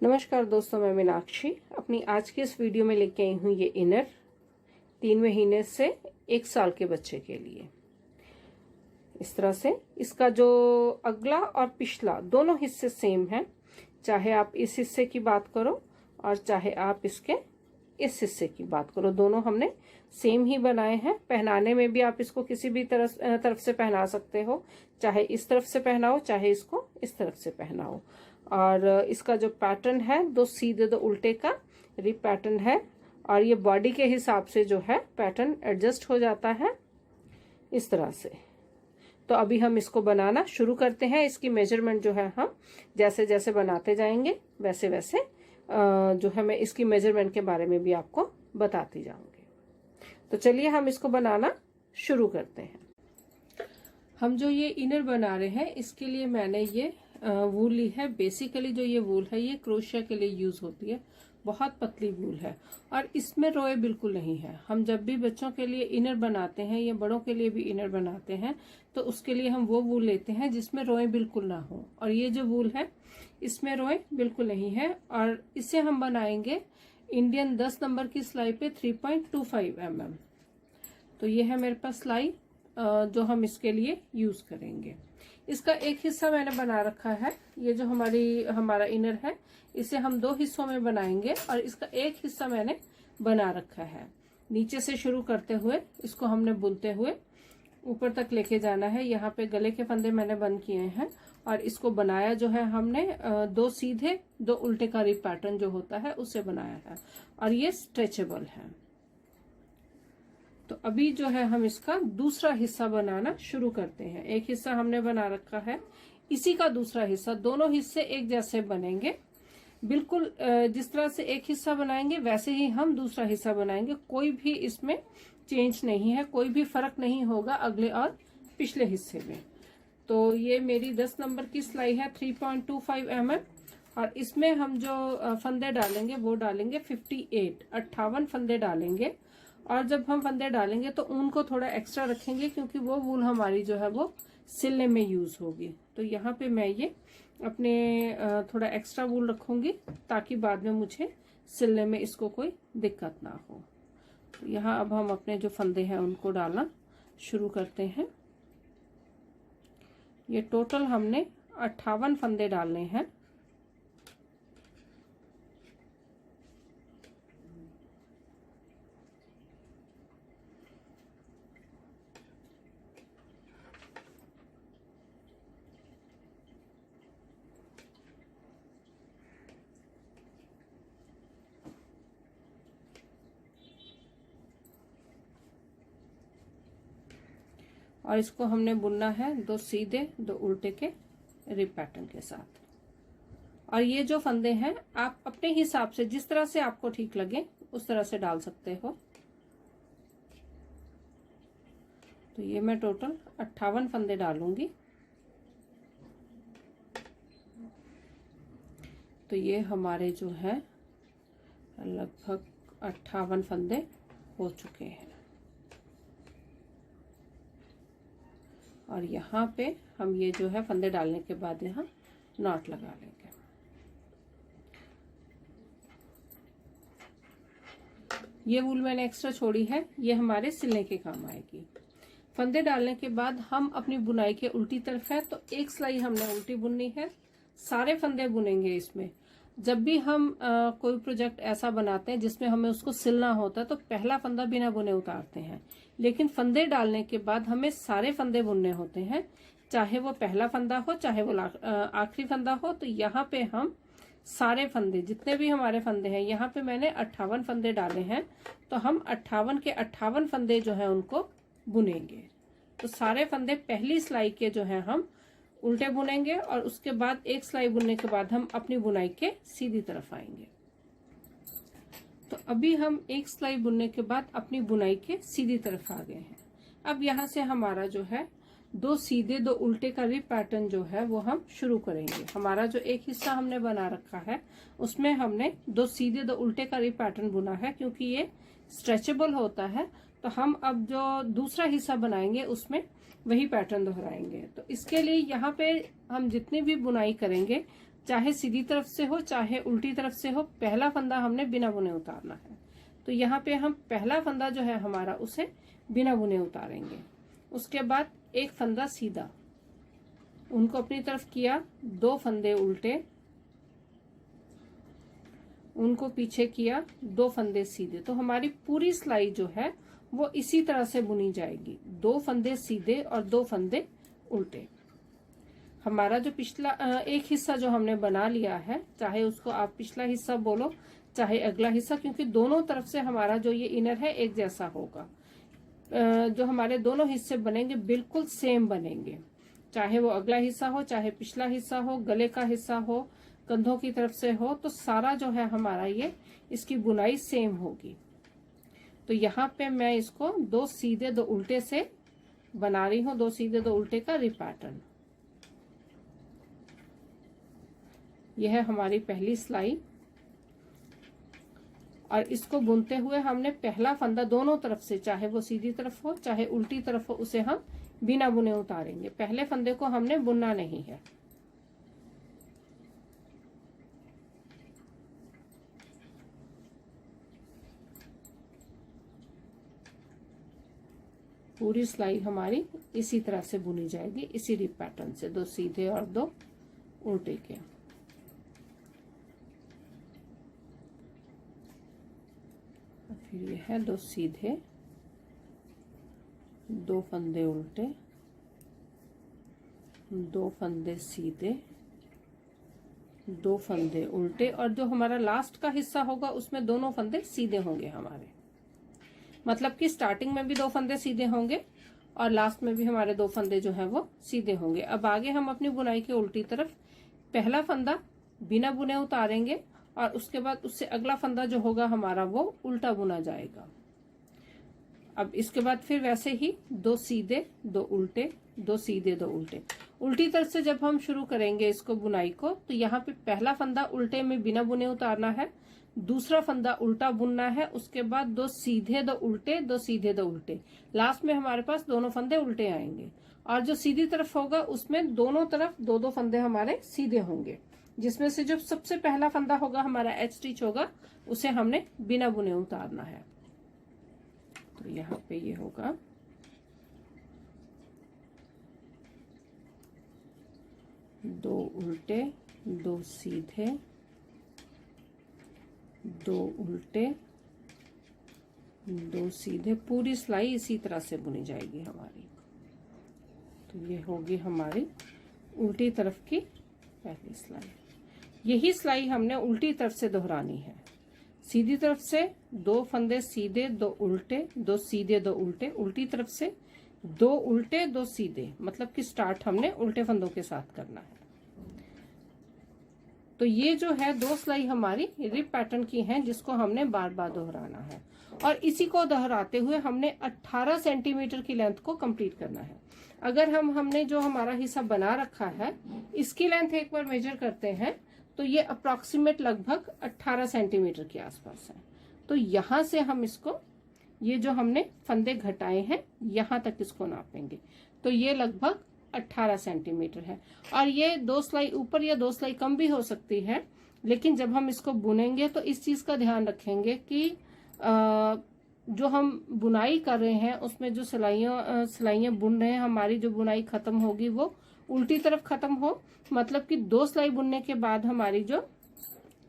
नमस्कार दोस्तों, मैं मीनाक्षी अपनी आज की इस वीडियो में लेके आई हूँ ये इनर 3 महीने से 1 साल के बच्चे के लिए। इस तरह से इसका जो अगला और पिछला दोनों हिस्से सेम हैं, चाहे आप इस हिस्से की बात करो और चाहे आप इसके इस हिस्से की बात करो, दोनों हमने सेम ही बनाए हैं। पहनाने में भी आप इसको किसी भी तरफ से पहना सकते हो, चाहे इस तरफ से पहनाओ चाहे इसको इस तरफ से पहनाओ। और इसका जो पैटर्न है, 2 सीधे 2 उल्टे का रिप पैटर्न है और ये बॉडी के हिसाब से जो है पैटर्न एडजस्ट हो जाता है इस तरह से। तो अभी हम इसको बनाना शुरू करते हैं। इसकी मेजरमेंट जो है हम जैसे जैसे बनाते जाएंगे वैसे वैसे जो है मैं इसकी मेजरमेंट के बारे में भी आपको बताती जाऊंगी। तो चलिए हम इसको बनाना शुरू करते हैं। हम जो ये इनर बना रहे हैं इसके लिए मैंने ये वूल ली है। बेसिकली जो ये वूल है ये क्रोशिया के लिए यूज होती है, बहुत पतली वूल है और इसमें रोए बिल्कुल नहीं है। हम जब भी बच्चों के लिए इनर बनाते हैं या बड़ों के लिए भी इनर बनाते हैं तो उसके लिए हम वो वूल लेते हैं जिसमें रोए बिल्कुल ना हो, और ये जो वूल है इसमें रोए बिल्कुल नहीं है। और इसे हम बनाएंगे इंडियन 10 नंबर की सिलाई पे 3.25 mm। तो ये है मेरे पास सिलाई जो हम इसके लिए यूज करेंगे। इसका एक हिस्सा मैंने बना रखा है। ये जो हमारा इनर है इसे हम 2 हिस्सों में बनाएंगे और इसका एक हिस्सा मैंने बना रखा है। नीचे से शुरू करते हुए इसको हमने बुनते हुए ऊपर तक लेके जाना है। यहाँ पे गले के फंदे मैंने बंद किए हैं और इसको बनाया जो है हमने 2 सीधे 2 उल्टे का रिप पैटर्न जो होता है उससे बनाया है और ये स्ट्रेचेबल है। तो अभी जो है हम इसका दूसरा हिस्सा बनाना शुरू करते हैं। एक हिस्सा हमने बना रखा है, इसी का दूसरा हिस्सा, दोनों हिस्से एक जैसे बनेंगे बिल्कुल। जिस तरह से एक हिस्सा बनाएंगे वैसे ही हम दूसरा हिस्सा बनाएंगे। कोई भी इसमें चेंज नहीं है, कोई भी फर्क नहीं होगा अगले और पिछले हिस्से में। तो ये मेरी 10 नंबर की सिलाई है 3.25 mm और इसमें हम जो फंदे डालेंगे वो डालेंगे 58 फंदे डालेंगे। और जब हम फंदे डालेंगे तो ऊन को थोड़ा एक्स्ट्रा रखेंगे क्योंकि वो वूल हमारी जो है वो सिलने में यूज होगी। तो यहाँ पे मैं ये अपने थोड़ा एक्स्ट्रा वूल रखूंगी ताकि बाद में मुझे सिलने में इसको कोई दिक्कत ना हो। तो यहाँ अब हम अपने जो फंदे हैं उनको डालना शुरू करते हैं। ये टोटल हमने 58 फंदे डालने हैं। और इसको हमने बुनना है 2 सीधे 2 उल्टे के रिप पैटर्न के साथ। और ये जो फंदे हैं आप अपने हिसाब से जिस तरह से आपको ठीक लगे उस तरह से डाल सकते हो। तो ये मैं टोटल 58 फंदे डालूंगी। तो ये हमारे जो है लगभग 58 फंदे हो चुके हैं और यहाँ पे हम ये जो है फंदे डालने के बाद यहाँ नॉट लगा लेंगे। ये वूल मैंने एक्स्ट्रा छोड़ी है, ये हमारे सिलने के काम आएगी। फंदे डालने के बाद हम अपनी बुनाई के उल्टी तरफ है तो एक सिलाई हमने उल्टी बुननी है। सारे फंदे बुनेंगे इसमें। जब भी हम कोई प्रोजेक्ट ऐसा बनाते हैं जिसमें हमें उसको सिलना होता है तो पहला फंदा बिना बुने उतारते हैं, लेकिन फंदे डालने के बाद हमें सारे फंदे बुनने होते हैं, चाहे वो पहला फंदा हो चाहे वो आखिरी फंदा हो। तो यहाँ पे हम सारे फंदे जितने भी हमारे फंदे हैं, यहाँ पे मैंने 58 फंदे डाले हैं, तो हम 58 के 58 फंदे जो है उनको बुनेंगे। तो सारे फंदे पहली सिलाई के जो है हम उल्टे बुनेंगे और उसके बाद एक सिलाई बुनने के बाद हम अपनी बुनाई के सीधी तरफ आएंगे। तो अभी हम एक सिलाई बुनने के बाद अपनी बुनाई के सीधी तरफ आ गए हैं। अब यहाँ से हमारा जो है 2 सीधे 2 उल्टे का रिप पैटर्न जो है वो हम शुरू करेंगे। हमारा जो एक हिस्सा हमने बना रखा है उसमें हमने 2 सीधे 2 उल्टे का रिप पैटर्न बुना है क्योंकि ये स्ट्रेचेबल होता है। तो हम अब जो दूसरा हिस्सा बनाएंगे उसमें वही पैटर्न दोहराएंगे। तो इसके लिए यहाँ पे हम जितनी भी बुनाई करेंगे चाहे सीधी तरफ से हो चाहे उल्टी तरफ से हो, पहला फंदा हमने बिना बुने उतारना है। तो यहाँ पे हम पहला फंदा जो है हमारा उसे बिना बुने उतारेंगे। उसके बाद एक फंदा सीधा, उनको अपनी तरफ किया, 2 फंदे उल्टे, उनको पीछे किया, 2 फंदे सीधे। तो हमारी पूरी सिलाई जो है वो इसी तरह से बुनी जाएगी, 2 फंदे सीधे और 2 फंदे उल्टे। हमारा जो पिछला एक हिस्सा जो हमने बना लिया है, चाहे उसको आप पिछला हिस्सा बोलो चाहे अगला हिस्सा, क्योंकि दोनों तरफ से हमारा जो ये इनर है एक जैसा होगा। जो हमारे दोनों हिस्से बनेंगे बिल्कुल सेम बनेंगे, चाहे वो अगला हिस्सा हो चाहे पिछला हिस्सा हो, गले का हिस्सा हो, कंधों की तरफ से हो, तो सारा जो है हमारा ये इसकी बुनाई सेम होगी। तो यहाँ पे मैं इसको 2 सीधे 2 उल्टे से बना रही हूँ, 2 सीधे 2 उल्टे का रिपैटर्न। यह है हमारी पहली सिलाई, और इसको बुनते हुए हमने पहला फंदा दोनों तरफ से, चाहे वो सीधी तरफ हो चाहे उल्टी तरफ हो, उसे हम बिना बुने उतारेंगे। पहले फंदे को हमने बुनना नहीं है। पूरी सिलाई हमारी इसी तरह से बुनी जाएगी, इसी रिप पैटर्न से, 2 सीधे और 2 उल्टे के। फिर ये है 2 सीधे, 2 फंदे उल्टे, 2 फंदे सीधे, 2 फंदे उल्टे, और जो हमारा लास्ट का हिस्सा होगा उसमें दोनों फंदे सीधे होंगे हमारे। मतलब कि स्टार्टिंग में भी 2 फंदे सीधे होंगे और लास्ट में भी हमारे 2 फंदे जो है वो सीधे होंगे। अब आगे हम अपनी बुनाई के उल्टी तरफ पहला फंदा बिना बुने उतारेंगे, और उसके बाद उससे अगला फंदा जो होगा हमारा वो उल्टा बुना जाएगा। अब इसके बाद फिर वैसे ही 2 सीधे 2 उल्टे, 2 सीधे 2 उल्टे। उल्टी तरफ से जब हम शुरू करेंगे इसको बुनाई को, तो यहाँ पे पहला फंदा उल्टे में बिना बुने उतारना है, दूसरा फंदा उल्टा बुनना है, उसके बाद 2 सीधे 2 उल्टे, 2 सीधे 2 उल्टे, लास्ट में हमारे पास दोनों फंदे उल्टे आएंगे। और जो सीधी तरफ होगा उसमें दोनों तरफ 2-2 फंदे हमारे सीधे होंगे, जिसमें से जो सबसे पहला फंदा होगा हमारा एच स्टिच होगा, उसे हमने बिना बुने उतारना है। तो यहाँ पे ये होगा 2 उल्टे, 2 सीधे, 2 उल्टे, 2 सीधे। पूरी सिलाई इसी तरह से बुनी जाएगी हमारी। तो ये होगी हमारी उल्टी तरफ की पहली सिलाई। यही सिलाई हमने उल्टी तरफ से दोहरानी है। सीधी तरफ से 2 फंदे सीधे 2 उल्टे, 2 सीधे 2 उल्टे, उल्टी तरफ से 2 उल्टे 2 सीधे, मतलब कि स्टार्ट हमने उल्टे फंदों के साथ करना है। तो ये जो है 2 सिलाई हमारी रिप पैटर्न की हैं, जिसको हमने बार बार दोहराना है, और इसी को दोहराते हुए हमने 18 सेंटीमीटर की लेंथ को कंप्लीट करना है। अगर हमने जो हमारा हिस्सा बना रखा है इसकी लेंथ एक बार मेजर करते हैं, तो ये अप्रॉक्सीमेट लगभग 18 सेंटीमीटर के आसपास है। तो यहाँ से हम इसको, ये जो हमने फंदे घटाए हैं यहाँ तक इसको नापेंगे, तो ये लगभग 18 सेंटीमीटर है। और ये 2 सिलाई ऊपर या 2 सिलाई कम भी हो सकती है, लेकिन जब हम इसको बुनेंगे तो इस चीज का ध्यान रखेंगे कि जो हम बुनाई कर रहे हैं उसमें जो सिलाइयाँ बुन रहे हैं, हमारी जो बुनाई खत्म होगी वो उल्टी तरफ खत्म हो। मतलब कि 2 सिलाई बुनने के बाद हमारी जो,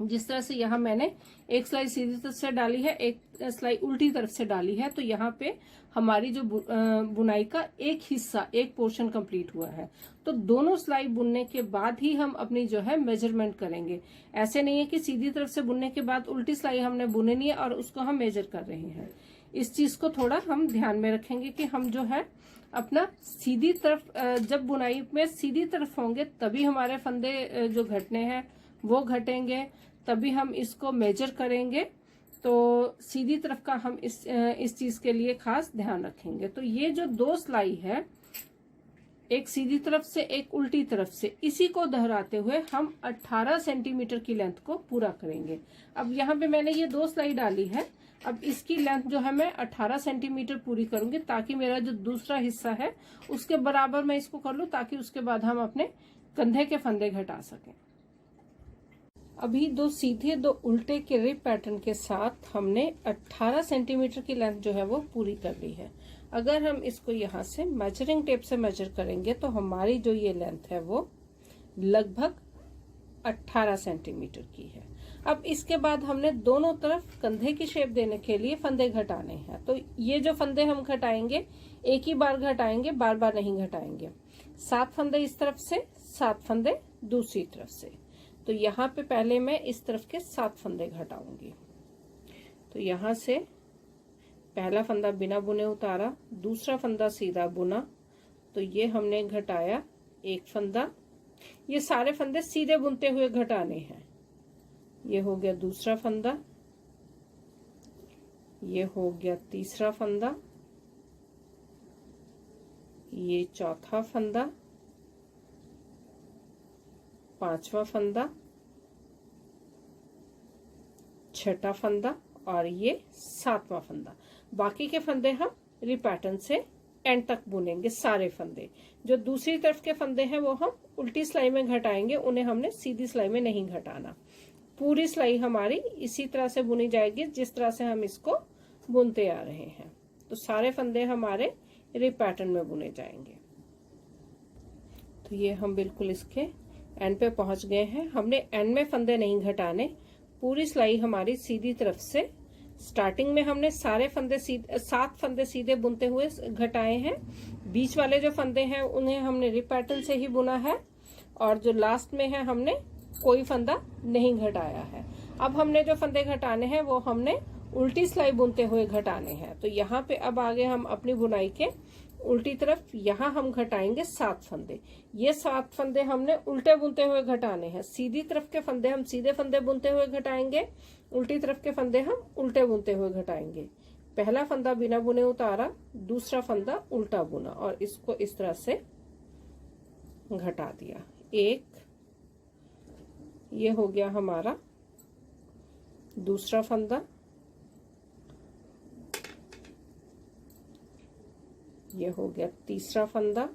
जिस तरह से यहाँ मैंने एक सिलाई सीधी तरफ से डाली है, एक सिलाई उल्टी तरफ से डाली है, तो यहाँ पे हमारी जो बुनाई का एक हिस्सा, एक पोर्शन कंप्लीट हुआ है। तो दोनों सिलाई बुनने के बाद ही हम अपनी जो है मेजरमेंट करेंगे। ऐसे नहीं है कि सीधी तरफ से बुनने के बाद उल्टी सिलाई हमने बुननी है और उसको हम मेजर कर रहे हैं। इस चीज को थोड़ा हम ध्यान में रखेंगे कि हम जो है अपना सीधी तरफ, जब बुनाई में सीधी तरफ होंगे तभी हमारे फंदे जो घटने हैं वो घटेंगे, तभी हम इसको मेजर करेंगे। तो सीधी तरफ का हम इस चीज के लिए खास ध्यान रखेंगे। तो ये जो 2 सिलाई है, एक सीधी तरफ से एक उल्टी तरफ से, इसी को दोहराते हुए हम 18 सेंटीमीटर की लेंथ को पूरा करेंगे। अब यहाँ पे मैंने ये 2 सिलाई डाली है, अब इसकी लेंथ जो है मैं 18 सेंटीमीटर पूरी करूंगी, ताकि मेरा जो दूसरा हिस्सा है उसके बराबर मैं इसको कर लूं, ताकि उसके बाद हम अपने कंधे के फंदे घटा सकें। अभी दो सीधे दो उल्टे के रिप पैटर्न के साथ हमने 18 सेंटीमीटर की लेंथ जो है वो पूरी कर ली है। अगर हम इसको यहाँ से मेजरिंग टेप से मेजर करेंगे तो हमारी जो ये लेंथ है वो लगभग 18 सेंटीमीटर की है। अब इसके बाद हमने दोनों तरफ कंधे की शेप देने के लिए फंदे घटाने हैं। तो ये जो फंदे हम घटाएंगे एक ही बार घटाएंगे, बार बार नहीं घटाएंगे। 7 फंदे इस तरफ से, 7 फंदे दूसरी तरफ से। तो यहाँ पे पहले मैं इस तरफ के 7 फंदे घटाऊंगी। तो यहाँ से पहला फंदा बिना बुने उतारा, दूसरा फंदा सीधा बुना, तो ये हमने घटाया एक फंदा। ये सारे फंदे सीधे बुनते हुए घटाने हैं। ये हो गया दूसरा फंदा, ये हो गया तीसरा फंदा, ये चौथा फंदा, पांचवा फंदा, छठा फंदा और ये 7वां फंदा। बाकी के फंदे हम रिप पैटर्न से एंड तक बुनेंगे सारे फंदे। जो दूसरी तरफ के फंदे हैं वो हम उल्टी सिलाई में घटाएंगे, उन्हें हमने सीधी सिलाई में नहीं घटाना। पूरी सिलाई हमारी इसी तरह से बुनी जाएगी जिस तरह से हम इसको बुनते आ रहे हैं। तो सारे फंदे हमारे रिप पैटर्न में बुने जाएंगे। तो ये हम बिल्कुल इसके एंड पे पहुंच गए हैं। हमने एंड में फंदे नहीं घटाने, पूरी सिलाई हमारी सीधी तरफ से। स्टार्टिंग में हमने सारे फंदे 7 फंदे सीधे बुनते हुए घटाए हैं। बीच वाले जो फंदे हैं उन्हें हमने रिप पैटर्न से ही बुना है, और जो लास्ट में है हमने कोई फंदा नहीं घटाया है। अब हमने जो फंदे घटाने हैं वो हमने उल्टी सिलाई बुनते हुए घटाने हैं। तो यहाँ पे अब आगे हम अपनी बुनाई के उल्टी तरफ यहाँ हम घटाएंगे 7 फंदे। ये 7 फंदे हमने उल्टे बुनते हुए घटाने हैं। सीधी तरफ के फंदे हम सीधे फंदे बुनते हुए घटाएंगे, उल्टी तरफ के फंदे हम उल्टे बुनते हुए घटाएंगे। पहला फंदा बिना बुने उतारा, दूसरा फंदा उल्टा बुना और इसको इस तरह से घटा दिया। एक, ये हो गया हमारा दूसरा फंदा, ये हो गया तीसरा फंदा,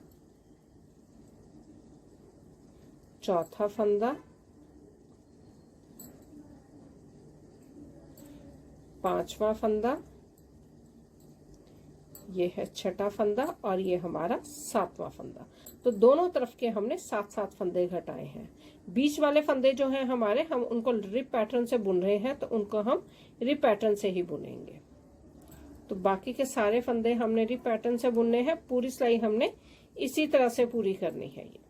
चौथा फंदा, पांचवा फंदा, ये है छठा फंदा और ये हमारा 7वां फंदा। तो दोनों तरफ के हमने 7-7 फंदे घटाए हैं। बीच वाले फंदे जो हैं हमारे, हम उनको रिप पैटर्न से बुन रहे हैं, तो उनको हम रिप पैटर्न से ही बुनेंगे। तो बाकी के सारे फंदे हमने रिप पैटर्न से बुनने हैं। पूरी सिलाई हमने इसी तरह से पूरी करनी है। ये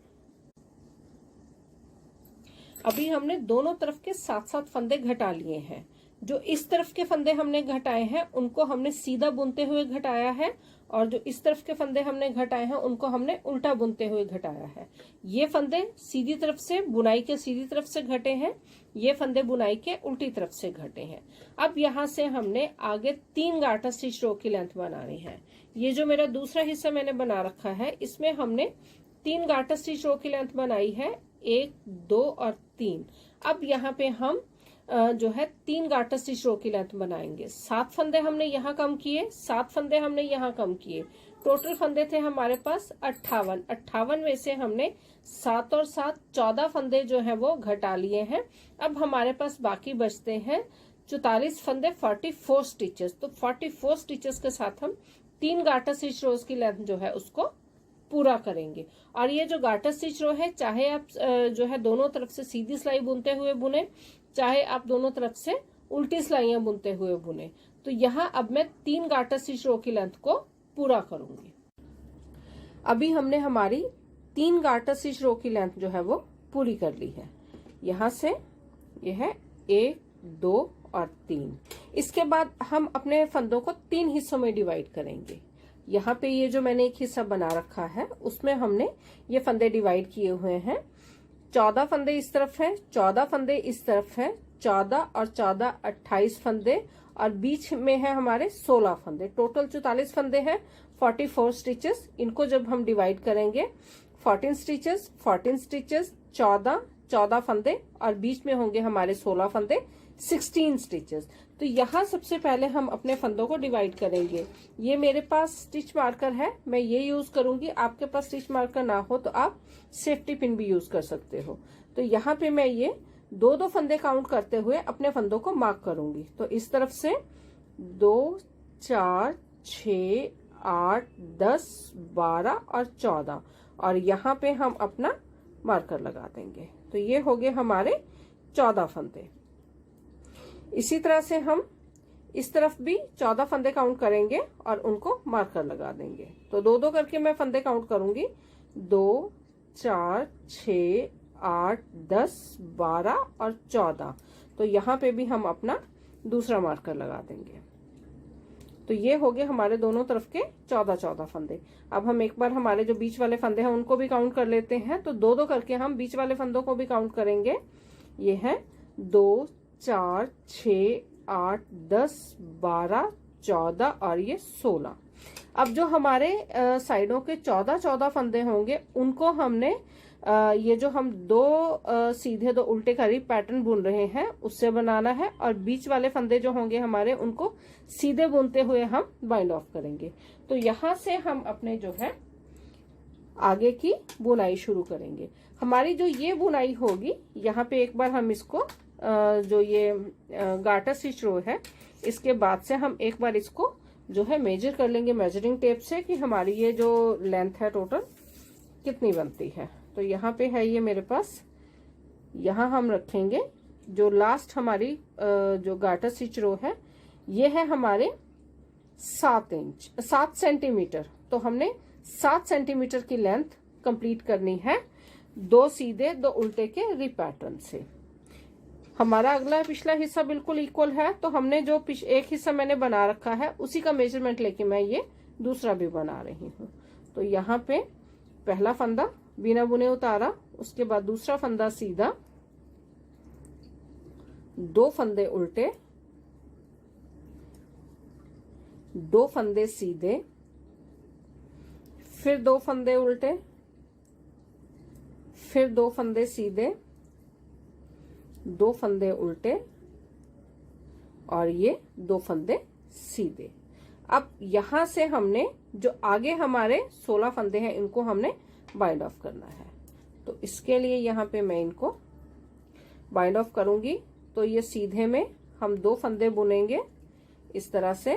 अभी हमने दोनों तरफ के 7-7 फंदे घटा लिए हैं। जो इस तरफ के फंदे हमने घटाए हैं उनको हमने सीधा बुनते हुए घटाया है, और जो इस तरफ के फंदे हमने घटाए हैं उनको हमने उल्टा बुनते हुए घटाया है। ये फंदे सीधी तरफ से, बुनाई के सीधी तरफ से घटे हैं, ये फंदे बुनाई के उल्टी तरफ से घटे हैं। अब यहाँ से हमने आगे 3 गार्टर स्टिच रो की लेंथ बनानी है। ये जो मेरा दूसरा हिस्सा मैंने बना रखा है, इसमें हमने 3 गार्टर स्टिच रो की लेंथ बनाई है, 1, 2 और 3। अब यहाँ पे हम जो है 3 गार्टर स्टिच रो की लेंथ बनाएंगे। 7 फंदे हमने यहाँ कम किए, 7 फंदे हमने यहाँ कम किए। टोटल फंदे थे हमारे पास 58 में से हमने 7 और 7 14 फंदे जो है वो घटा लिए हैं। अब हमारे पास बाकी बचते हैं 44 फंदे, 44 स्टिचेस। तो 44 स्टिचेस के साथ हम 3 गार्टर स्टिच रोज की लेंथ जो है उसको पूरा करेंगे। और ये जो गार्टर स्टिच रो है, चाहे आप जो है दोनों तरफ से सीधी सिलाई बुनते हुए बुने, चाहे आप दोनों तरफ से उल्टी सिलाइयां बुनते हुए बुने। तो यहाँ अब मैं 3 गार्टर स्टिच रो की लेंथ को पूरा करूंगी। अभी हमने हमारी 3 गार्टर स्टिच रो की लेंथ जो है वो पूरी कर ली है। यहाँ से ये है 1, 2 और 3। इसके बाद हम अपने फंदों को 3 हिस्सों में डिवाइड करेंगे। यहाँ पे ये जो मैंने एक हिस्सा बना रखा है उसमें हमने ये फंदे डिवाइड किए हुए हैं। 14 फंदे इस तरफ है, 14 फंदे इस तरफ है, 14 और 14 28 फंदे, और बीच में है हमारे 16 फंदे। टोटल 44 फंदे हैं, 44 स्टिचेस। इनको जब हम डिवाइड करेंगे 14 स्टिचेस, 14 स्टिचेस, 14 फंदे, और बीच में होंगे हमारे 16 फंदे, 16 स्टिचेस। तो यहाँ सबसे पहले हम अपने फंदों को डिवाइड करेंगे। ये मेरे पास स्टिच मार्कर है, मैं ये यूज करूंगी। आपके पास स्टिच मार्कर ना हो तो आप सेफ्टी पिन भी यूज कर सकते हो। तो यहाँ पे मैं ये दो दो फंदे काउंट करते हुए अपने फंदों को मार्क करूंगी। तो इस तरफ से 2, 4, 6, 8, 10, 12 और 14 और यहाँ पे हम अपना मार्कर लगा देंगे। तो ये हो गए हमारे 14 फंदे। इसी तरह से हम इस तरफ भी 14 फंदे काउंट करेंगे और उनको मार्कर लगा देंगे। तो दो दो करके मैं फंदे काउंट करूंगी, 2, 4, 6, 8, 10, 12 और 14। तो यहाँ पे भी हम अपना दूसरा मार्कर लगा देंगे। तो ये हो गए हमारे दोनों तरफ के 14 फंदे। अब हम एक बार हमारे जो बीच वाले फंदे हैं उनको भी काउंट कर लेते हैं। तो दो दो करके हम बीच वाले फंदों को भी काउंट करेंगे। ये है 2, 4, 6, 8, 10, 12, 14 और ये 16। अब जो हमारे साइडों के 14 फंदे होंगे उनको हमने ये जो हम दो सीधे दो उल्टे करीब पैटर्न बुन रहे हैं उससे बनाना है, और बीच वाले फंदे जो होंगे हमारे उनको सीधे बुनते हुए हम बाइंड ऑफ करेंगे। तो यहाँ से हम अपने जो है आगे की बुनाई शुरू करेंगे। हमारी जो ये बुनाई होगी, यहाँ पे एक बार हम इसको जो ये गार्टर स्टिच रो है, इसके बाद से हम एक बार इसको जो है मेजर कर लेंगे मेजरिंग टेप से कि हमारी ये जो लेंथ है टोटल कितनी बनती है। तो यहाँ पे है ये मेरे पास, यहाँ हम रखेंगे जो लास्ट हमारी जो गार्टर स्टिच रो है, ये है हमारे 7 सेंटीमीटर। तो हमने 7 सेंटीमीटर की लेंथ कंप्लीट करनी है दो सीधे दो उल्टे के रिप पैटर्न से। हमारा अगला पिछला हिस्सा बिल्कुल इक्वल है, तो हमने जो एक हिस्सा मैंने बना रखा है उसी का मेजरमेंट लेके मैं ये दूसरा भी बना रही हूँ। तो यहाँ पे पहला फंदा बिना बुने उतारा, उसके बाद दूसरा फंदा सीधा, दो फंदे उल्टे, दो फंदे सीधे, फिर दो फंदे उल्टे, फिर दो फंदे सीधे, दो फंदे उल्टे और ये दो फंदे सीधे। अब यहां से हमने जो आगे हमारे 16 फंदे हैं इनको हमने बाइंड ऑफ करना है। तो इसके लिए यहाँ पे मैं इनको बाइंड ऑफ करूंगी। तो ये सीधे में हम दो फंदे बुनेंगे इस तरह से,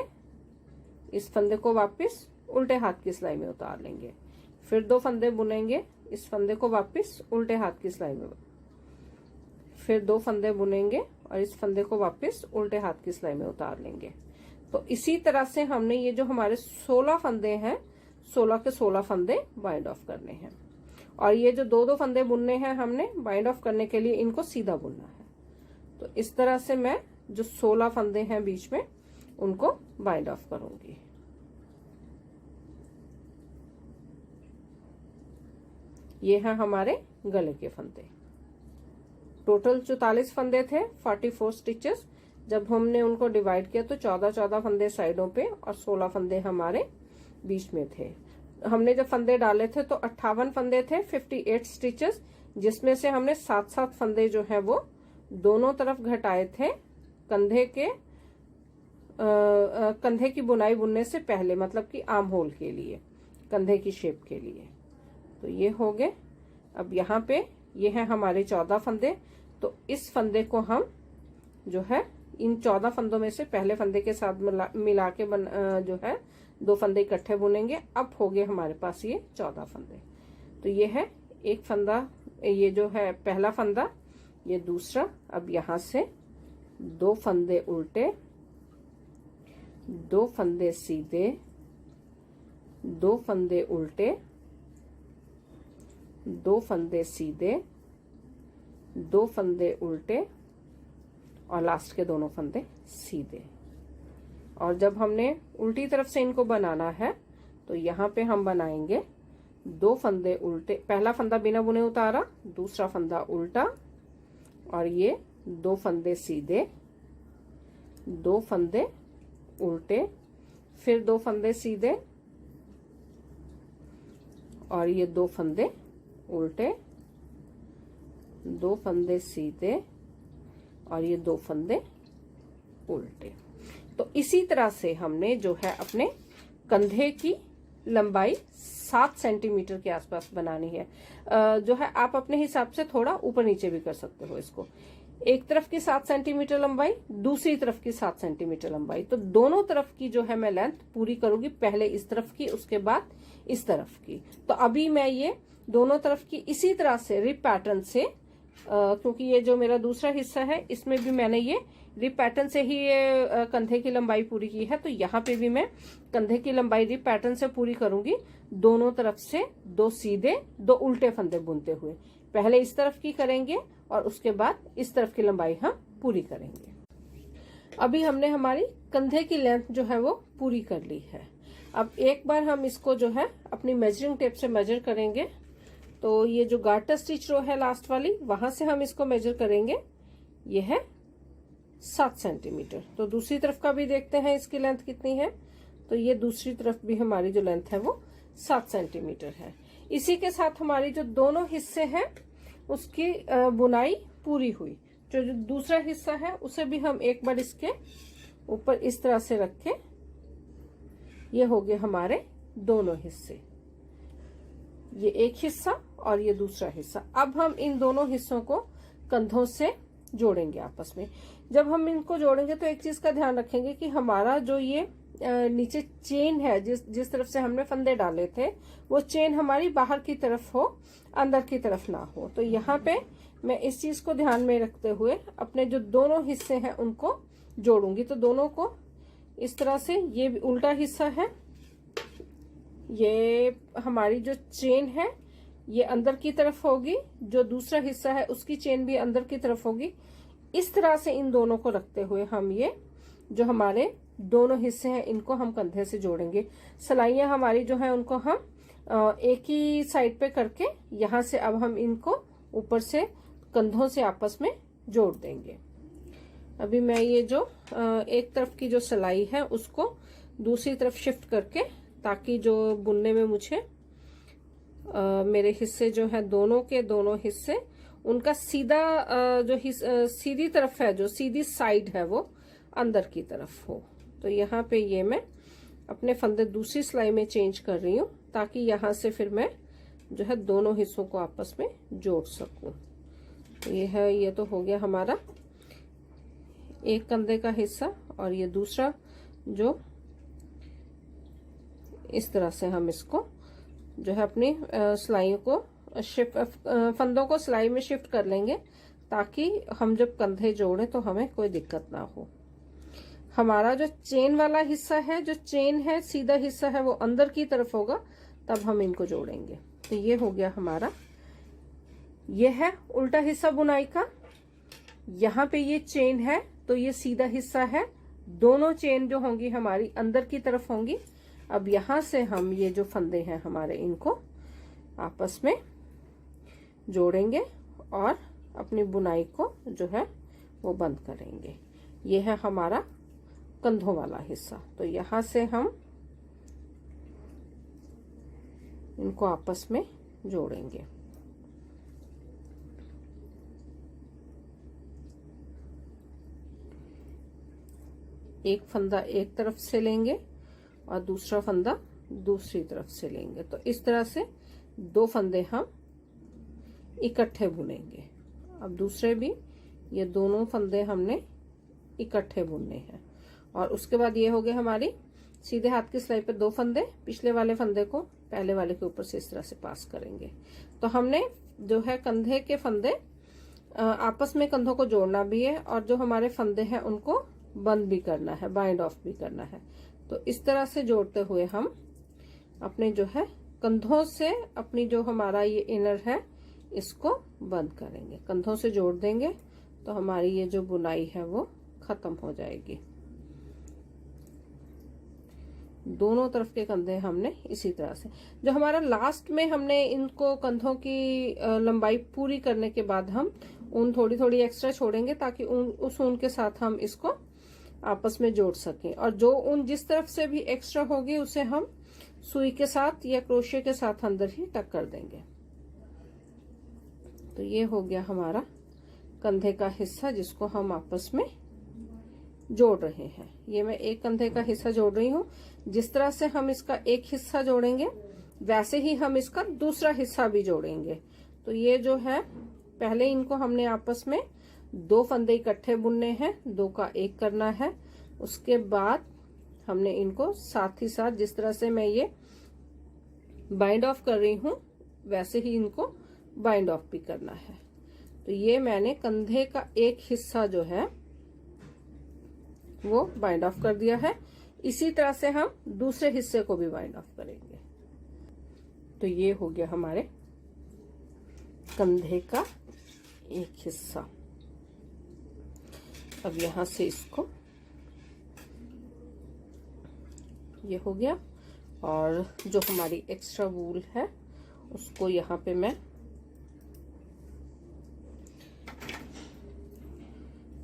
इस फंदे को वापस उल्टे हाथ की सिलाई में उतार लेंगे, फिर दो फंदे बुनेंगे, इस फंदे को वापस उल्टे हाथ की सिलाई में, फिर दो फंदे बुनेंगे और इस फंदे को वापस उल्टे हाथ की सिलाई में उतार लेंगे। तो इसी तरह से हमने ये जो हमारे 16 फंदे हैं, 16 के 16 फंदे बाइंड ऑफ करने हैं। और ये जो दो दो फंदे बुनने हैं हमने बाइंड ऑफ करने के लिए इनको सीधा बुनना है। तो इस तरह से मैं जो 16 फंदे हैं बीच में उनको बाइंड ऑफ करूंगी। ये हैं हमारे गले के फंदे। टोटल 44 फंदे थे, 44 स्टिचेस। जब हमने उनको डिवाइड किया तो 14 फंदे साइडों पे और 16 फंदे हमारे बीच में थे। हमने जब फंदे डाले थे तो 58 फंदे थे, 58 स्टिचेस, जिसमें से हमने 7 फंदे जो है वो दोनों तरफ घटाए थे कंधे की बुनाई बुनने से पहले, मतलब कि आर्म होल के लिए, कंधे की शेप के लिए। तो ये हो गए। अब यहाँ पे ये है हमारे 14 फंदे। तो इस फंदे को हम जो है इन 14 फंदों में से पहले फंदे के साथ मिला के जो है दो फंदे इकट्ठे बुनेंगे। अब हो गए हमारे पास ये 14 फंदे। तो ये है एक फंदा, ये जो है पहला फंदा, ये दूसरा। अब यहाँ से दो फंदे उल्टे, दो फंदे सीधे, दो फंदे उल्टे, दो फंदे सीधे, दो फंदे उल्टे और लास्ट के दोनों फंदे सीधे। और जब हमने उल्टी तरफ से इनको बनाना है तो यहाँ पे हम बनाएंगे दो फंदे उल्टे, पहला फंदा बिना बुने उतारा, दूसरा फंदा उल्टा और ये दो फंदे सीधे, दो फंदे उल्टे, फिर दो फंदे सीधे और ये दो फंदे उल्टे, दो फंदे सीधे और ये दो फंदे उल्टे। तो इसी तरह से हमने जो है अपने कंधे की लंबाई 7 सेंटीमीटर के आसपास बनानी है। जो है आप अपने हिसाब से थोड़ा ऊपर नीचे भी कर सकते हो इसको। एक तरफ की 7 सेंटीमीटर लंबाई, दूसरी तरफ की 7 सेंटीमीटर लंबाई। तो दोनों तरफ की जो है मैं लेंथ पूरी करूंगी, पहले इस तरफ की, उसके बाद इस तरफ की। तो अभी मैं ये दोनों तरफ की इसी तरह से रिप पैटर्न से, क्योंकि ये जो मेरा दूसरा हिस्सा है इसमें भी मैंने ये रिप पैटर्न से ही ये कंधे की लंबाई पूरी की है, तो यहाँ पे भी मैं कंधे की लंबाई रिप पैटर्न से पूरी करूंगी, दोनों तरफ से 2 सीधे 2 उल्टे फंदे बुनते हुए। पहले इस तरफ की करेंगे और उसके बाद इस तरफ की लंबाई हम पूरी करेंगे। अभी हमने हमारी कंधे की लेंथ जो है वो पूरी कर ली है। अब एक बार हम इसको जो है अपनी मेजरिंग टेप से मेजर करेंगे। तो ये जो गार्टर स्टिच रो है लास्ट वाली, वहां से हम इसको मेजर करेंगे। ये है 7 सेंटीमीटर। तो दूसरी तरफ का भी देखते हैं इसकी लेंथ कितनी है। तो ये दूसरी तरफ भी हमारी जो लेंथ है वो 7 सेंटीमीटर है। इसी के साथ हमारी जो दोनों हिस्से हैं उसकी बुनाई पूरी हुई। जो दूसरा हिस्सा है उसे भी हम एक बार इसके ऊपर इस तरह से रख के, ये हो गए हमारे दोनों हिस्से, ये एक हिस्सा और ये दूसरा हिस्सा। अब हम इन दोनों हिस्सों को कंधों से जोड़ेंगे आपस में। जब हम इनको जोड़ेंगे तो एक चीज का ध्यान रखेंगे कि हमारा जो ये नीचे चेन है, जिस तरफ से हमने फंदे डाले थे, वो चेन हमारी बाहर की तरफ हो, अंदर की तरफ ना हो। तो यहाँ पे मैं इस चीज को ध्यान में रखते हुए अपने जो दोनों हिस्से हैं उनको जोड़ूंगी। तो दोनों को इस तरह से, ये भी उल्टा हिस्सा है, ये हमारी जो चेन है ये अंदर की तरफ होगी, जो दूसरा हिस्सा है उसकी चेन भी अंदर की तरफ होगी। इस तरह से इन दोनों को रखते हुए हम ये जो हमारे दोनों हिस्से हैं इनको हम कंधे से जोड़ेंगे। सलाइयां हमारी जो है उनको हम एक ही साइड पे करके यहाँ से अब हम इनको ऊपर से कंधों से आपस में जोड़ देंगे। अभी मैं ये जो एक तरफ की जो सिलाई है उसको दूसरी तरफ शिफ्ट करके, ताकि जो बुनने में मुझे मेरे हिस्से जो है दोनों के दोनों हिस्से, उनका सीधा जो सीधी तरफ है, जो सीधी साइड है वो अंदर की तरफ हो। तो यहाँ पे ये मैं अपने फंदे दूसरी सिलाई में चेंज कर रही हूँ, ताकि यहाँ से फिर मैं जो है दोनों हिस्सों को आपस में जोड़ सकूं। तो ये है, ये तो हो गया हमारा एक कंधे का हिस्सा, और ये दूसरा जो इस तरह से हम इसको जो है अपनी सिलाइयों को फंदों को सिलाई में शिफ्ट कर लेंगे, ताकि हम जब कंधे जोड़े तो हमें कोई दिक्कत ना हो। हमारा जो चेन वाला हिस्सा है, जो चेन है सीधा हिस्सा है, वो अंदर की तरफ होगा, तब हम इनको जोड़ेंगे। तो ये हो गया हमारा, ये है उल्टा हिस्सा बुनाई का। यहाँ पे ये चेन है तो ये सीधा हिस्सा है, दोनों चेन जो होंगी हमारी अंदर की तरफ होंगी। अब यहाँ से हम ये जो फंदे हैं हमारे, इनको आपस में जोड़ेंगे और अपनी बुनाई को जो है वो बंद करेंगे। ये है हमारा कंधों वाला हिस्सा। तो यहाँ से हम इनको आपस में जोड़ेंगे। एक फंदा एक तरफ से लेंगे और दूसरा फंदा दूसरी तरफ से लेंगे। तो इस तरह से 2 फंदे हम इकट्ठे बुनेंगे। अब दूसरे भी ये दोनों फंदे हमने इकट्ठे बुनने हैं। और उसके बाद ये हो गए हमारी सीधे हाथ की सिलाई पे 2 फंदे, पिछले वाले फंदे को पहले वाले के ऊपर से इस तरह से पास करेंगे। तो हमने जो है कंधे के फंदे आपस में कंधों को जोड़ना भी है, और जो हमारे फंदे हैं उनको बंद भी करना है, बाइंड ऑफ भी करना है। तो इस तरह से जोड़ते हुए हम अपने जो है कंधों से अपनी जो हमारा ये इनर है इसको बंद करेंगे, कंधों से जोड़ देंगे। तो हमारी ये जो बुनाई है वो खत्म हो जाएगी। दोनों तरफ के कंधे हमने इसी तरह से, जो हमारा लास्ट में हमने इनको कंधों की लंबाई पूरी करने के बाद हम ऊन थोड़ी थोड़ी एक्स्ट्रा छोड़ेंगे, ताकि उस ऊन के साथ हम इसको आपस में जोड़ सकें। और जो ऊन जिस तरफ से भी एक्स्ट्रा होगी उसे हम सुई के साथ या क्रोशे के साथ अंदर ही टक कर देंगे। तो ये हो गया हमारा कंधे का हिस्सा, जिसको हम आपस में जोड़ रहे हैं। ये मैं एक कंधे का हिस्सा जोड़ रही हूँ। जिस तरह से हम इसका एक हिस्सा जोड़ेंगे वैसे ही हम इसका दूसरा हिस्सा भी जोड़ेंगे। तो ये जो है, पहले इनको हमने आपस में 2 फंदे इकट्ठे बुनने हैं, 2 का 1 करना है। उसके बाद हमने इनको साथ ही साथ जिस तरह से मैं ये बाइंड ऑफ कर रही हूँ वैसे ही इनको बाइंड ऑफ भी करना है। तो ये मैंने कंधे का एक हिस्सा जो है वो बाइंड ऑफ कर दिया है। इसी तरह से हम दूसरे हिस्से को भी बाइंड ऑफ करेंगे। तो ये हो गया हमारे कंधे का एक हिस्सा। अब यहां से इसको ये हो गया, और जो हमारी एक्स्ट्रा वूल है उसको यहाँ पे मैं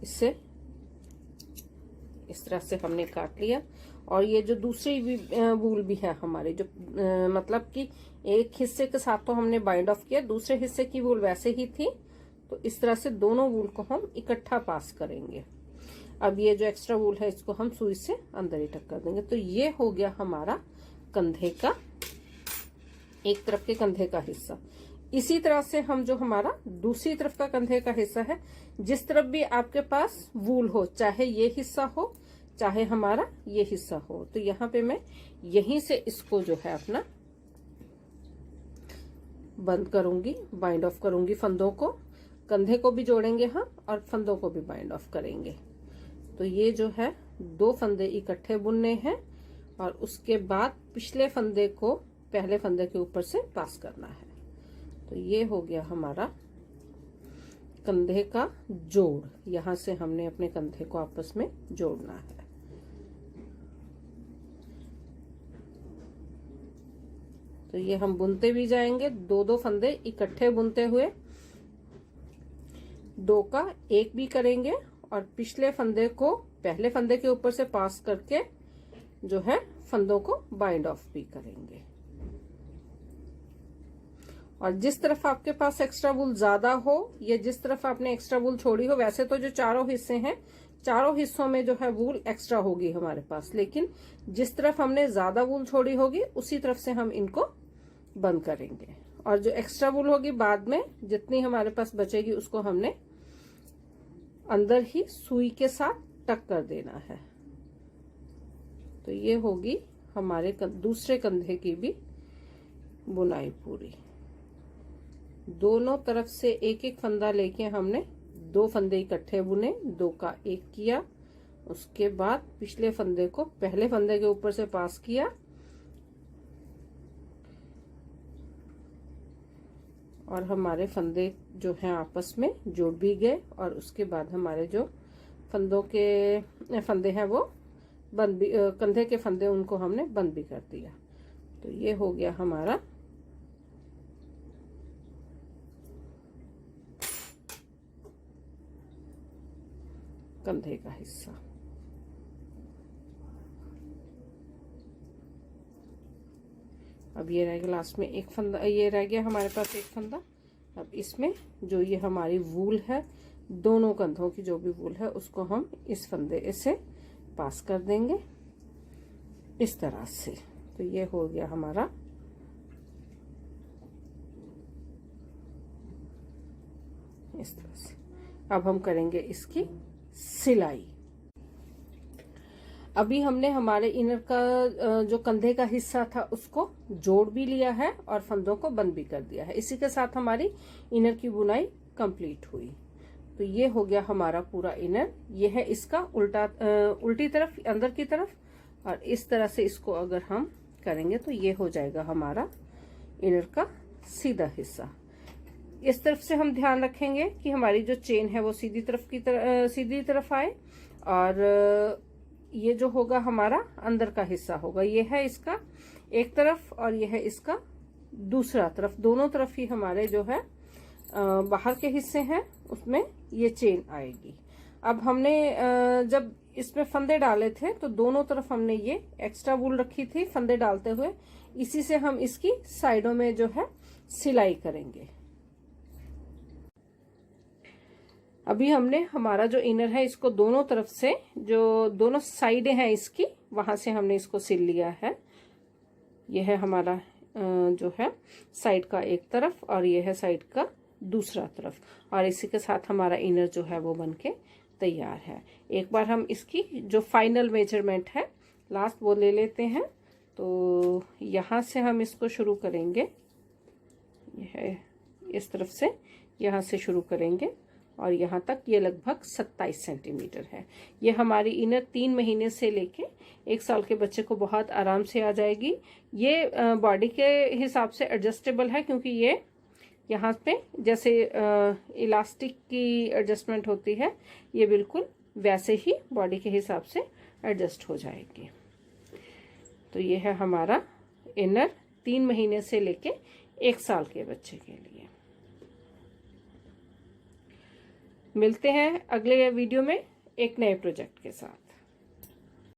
इससे इस तरह से हमने काट लिया। और ये जो दूसरी वूल भी है हमारे जो मतलब कि एक हिस्से के साथ तो हमने बाइंड ऑफ किया, दूसरे हिस्से की वूल वैसे ही थी, तो इस तरह से दोनों वूल को हम इकट्ठा पास करेंगे। अब ये जो एक्स्ट्रा वूल है इसको हम सुई से अंदर ही टक कर देंगे। तो ये हो गया हमारा कंधे का एक तरफ के कंधे का हिस्सा। इसी तरह से हम जो हमारा दूसरी तरफ का कंधे का हिस्सा है, जिस तरफ भी आपके पास वूल हो, चाहे ये हिस्सा हो चाहे हमारा ये हिस्सा हो, तो यहाँ पे मैं यहीं से इसको जो है अपना बंद करूंगी, बाइंड ऑफ करूंगी फंदों को। कंधे को भी जोड़ेंगे हम और फंदों को भी बाइंड ऑफ करेंगे। तो ये जो है 2 फंदे इकट्ठे बुनने हैं और उसके बाद पिछले फंदे को पहले फंदे के ऊपर से पास करना है। तो ये हो गया हमारा कंधे का जोड़। यहां से हमने अपने कंधे को आपस में जोड़ना है। तो ये हम बुनते भी जाएंगे, 2-2 फंदे इकट्ठे बुनते हुए 2 का 1 भी करेंगे और पिछले फंदे को पहले फंदे के ऊपर से पास करके जो है फंदों को बाइंड ऑफ भी करेंगे। और जिस तरफ आपके पास एक्स्ट्रा वूल ज्यादा हो या जिस तरफ आपने एक्स्ट्रा वूल छोड़ी हो, वैसे तो जो चारों हिस्से हैं चारों हिस्सों में जो है वूल एक्स्ट्रा होगी हमारे पास, लेकिन जिस तरफ हमने ज्यादा वूल छोड़ी होगी उसी तरफ से हम इनको बंद करेंगे। और जो एक्स्ट्रा वूल होगी बाद में जितनी हमारे पास बचेगी उसको हमने अंदर ही सुई के साथ टक कर देना है। तो ये होगी हमारे दूसरे कंधे की भी बुनाई पूरी। दोनों तरफ से एक एक फंदा लेके हमने 2 फंदे इकट्ठे बुने, 2 का 1 किया। उसके बाद पिछले फंदे को पहले फंदे के ऊपर से पास किया और हमारे फंदे जो हैं आपस में जुड़ भी गए। और उसके बाद हमारे जो फंदों के फंदे हैं वो बंद भी, कंधे के फंदे उनको हमने बंद भी कर दिया। तो ये हो गया हमारा कंधे का हिस्सा। अब ये रह गया लास्ट में एक फंदा, ये रह गया हमारे पास एक फंदा। अब इसमें जो ये हमारी वूल है, दोनों कंधों की जो भी वूल है उसको हम इस फंदे से पास कर देंगे इस तरह से। तो ये हो गया हमारा इस तरह से। अब हम करेंगे इसकी सिलाई। अभी हमने हमारे इनर का जो कंधे का हिस्सा था उसको जोड़ भी लिया है और फंदों को बंद भी कर दिया है। इसी के साथ हमारी इनर की बुनाई कंप्लीट हुई। तो ये हो गया हमारा पूरा इनर। ये है इसका उल्टी तरफ अंदर की तरफ, और इस तरह से इसको अगर हम करेंगे तो ये हो जाएगा हमारा इनर का सीधा हिस्सा। इस तरफ से हम ध्यान रखेंगे कि हमारी जो चेन है वो सीधी तरफ आए, और ये जो होगा हमारा अंदर का हिस्सा होगा। ये है इसका एक तरफ और ये है इसका दूसरा तरफ। दोनों तरफ ही हमारे जो है बाहर के हिस्से हैं उसमें ये चेन आएगी। अब हमने जब इसमें फंदे डाले थे तो दोनों तरफ हमने ये एक्स्ट्रा वूल रखी थी फंदे डालते हुए। इसी से हम इसकी साइडों में जो है सिलाई करेंगे। अभी हमने हमारा जो इनर है इसको दोनों तरफ से, जो दोनों साइडें हैं इसकी, वहां से हमने इसको सिल लिया है। यह है हमारा जो है साइड का एक तरफ और यह है साइड का दूसरा तरफ, और इसी के साथ हमारा इनर जो है वो बनके तैयार है। एक बार हम इसकी जो फाइनल मेजरमेंट है लास्ट वो ले लेते हैं। तो यहाँ से हम इसको शुरू करेंगे, यह इस तरफ से यहाँ से शुरू करेंगे और यहाँ तक ये लगभग 27 सेंटीमीटर है। ये हमारी इनर 3 महीने से लेके 1 साल के बच्चे को बहुत आराम से आ जाएगी। ये बॉडी के हिसाब से एडजस्टेबल है, क्योंकि ये यहाँ पे जैसे इलास्टिक की एडजस्टमेंट होती है, ये बिल्कुल वैसे ही बॉडी के हिसाब से एडजस्ट हो जाएगी। तो ये है हमारा इनर 3 महीने से लेके 1 साल के बच्चे के लिए। मिलते हैं अगले वीडियो में एक नए प्रोजेक्ट के साथ।